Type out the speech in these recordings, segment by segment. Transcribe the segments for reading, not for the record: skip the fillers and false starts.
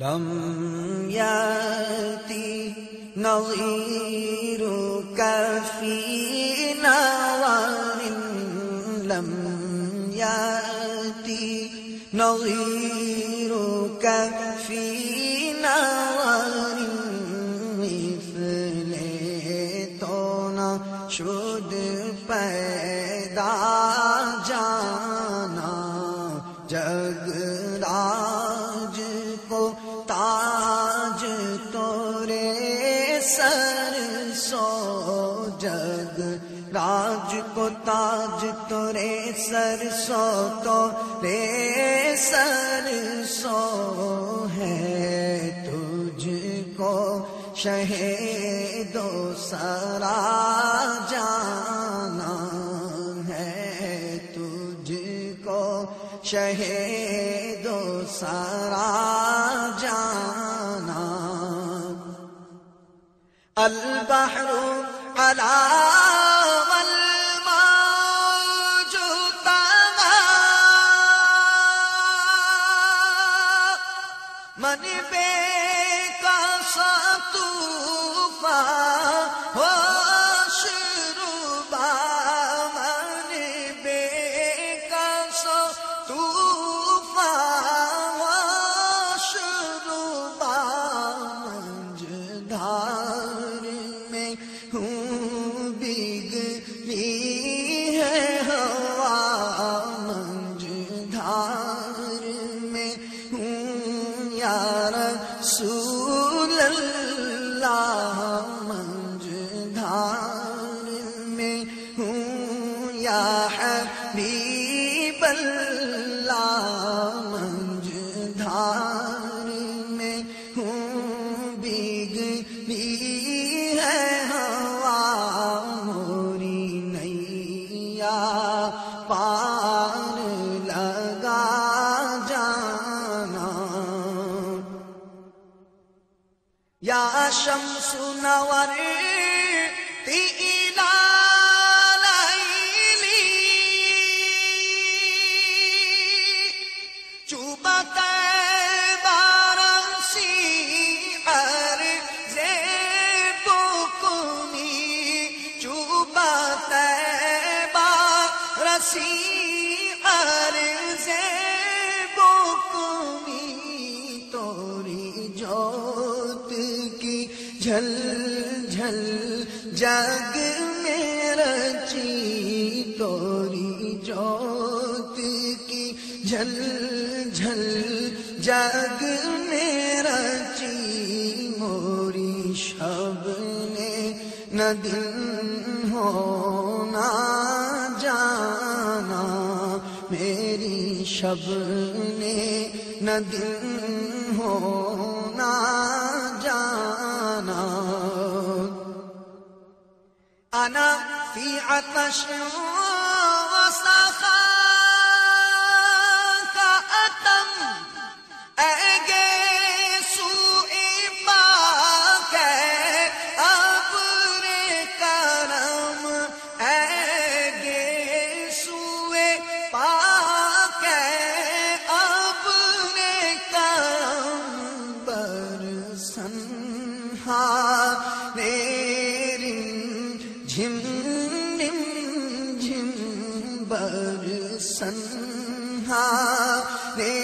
لم يأتي نظيرك في نوار، لم يأتي نظيرك في نوار، مثل تو نہ شد پیدا جانا، جگ راج کو تاج تورے سر سو، جگ راج کو تاج تورے سر سو، تورے سر سو ہے تجھ کو شہید و سرا جانا، ہے تجھ کو شہید و سرا جانا۔ البحر علی والموج طغى، من بے قصا طوفان واشربا، من بے قصا طوفان واشربا، منجدار میں ہوں بگڑی ہے ہوا، منجدار میں ہوں یا رسول اللہ، منجدار میں ہوں یا حبیب اللہ، منجدار میں ہوں بگڑی ہے ہوا، موری نیا پار لگا جانا۔ یا شمس نورتی الی لیلی، چوبہ طیبہ رسی عرض بکنی، چوبہ طیبہ رسی عرض بکنی، توری جوت کی جھل جھل جگ میں رچی، توری جوت کی جھل جھل جگ میں رچی، موری شب نے نہ دن ہونا جانا، میری شب نے نہ دن ہونا جانا۔ انا فی عطش وسخاء اتم، اے گیسو پاک ابر کرم، اے گیسو پاک ابر کرم، برسن ہارے جھم رم جھم، برسن ہارے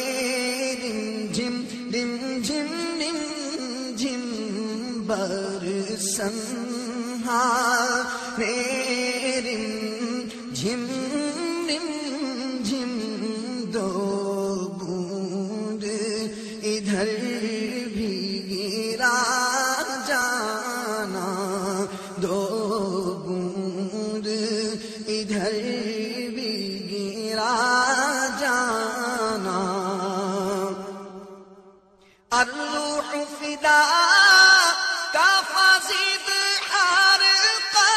رم جھم رم جھم، برسن ہارے رم جھم رم جھم، دو بوند ادھر بھی گرا جانا، دو بوند ادھر بھی گرا جانا۔ الروح فدا کا فازد حرقہ،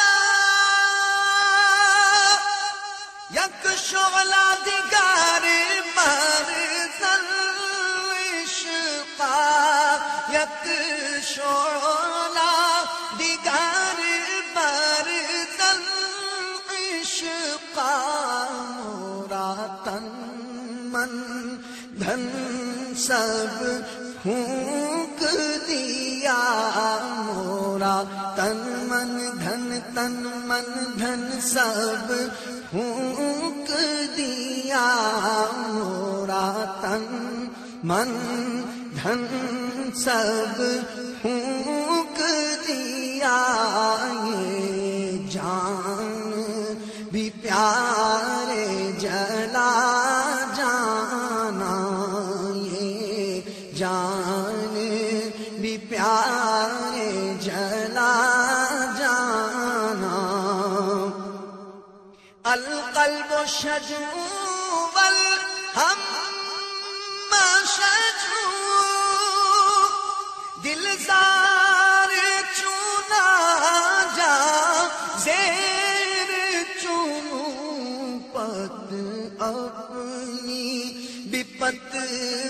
یک شعلہ دیگر مرد العشقہ، یک شعلہ دیگر مرد العشقہ، مورا تن من دھن سب پھونک دیا مورا تن من دھن سب پھونک دیا مورا تن من دھن سب پھونک دیا یہ جان بھی پیارے جلا جانا یہ جان بھی پیارے جلا جانا القلب شجو والہم شجو دل زار چونا جا زیر چونوں پت اپنی بپت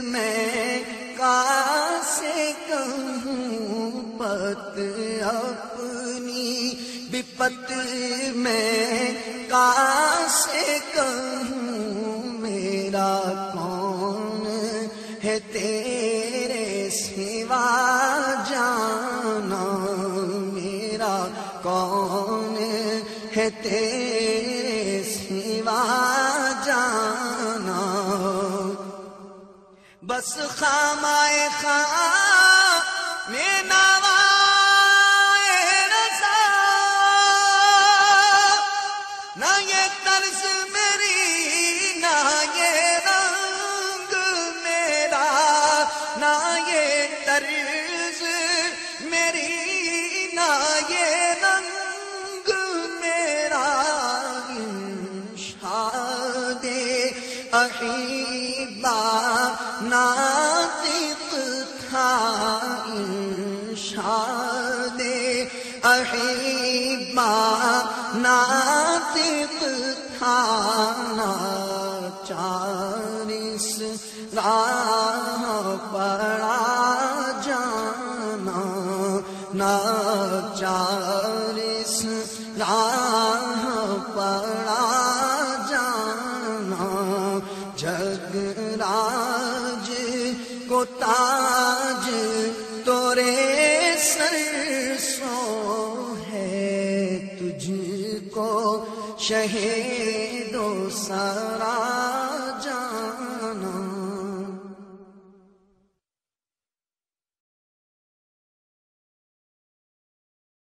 میں کاسے کہوں پت اپنی بپت میں کاسے کہوں میرا کون ہے تیرے سوا جانا میرا کون ہے تیرے سوا جانا بس خامائے خام میں نوائے رضا نہ یہ طرز میری نہ یہ رنگ میرا نہ یہ طرز میری نہ یہ رنگ میرا انشاد احبا ناطق تھا انشاد احبا ناطق تھا ناچار اس راہ پڑا جانا ناچار اس راہ پڑا جانا جگ راج کو تاج تورے سر سو ہے تجھ کو شہید و سرا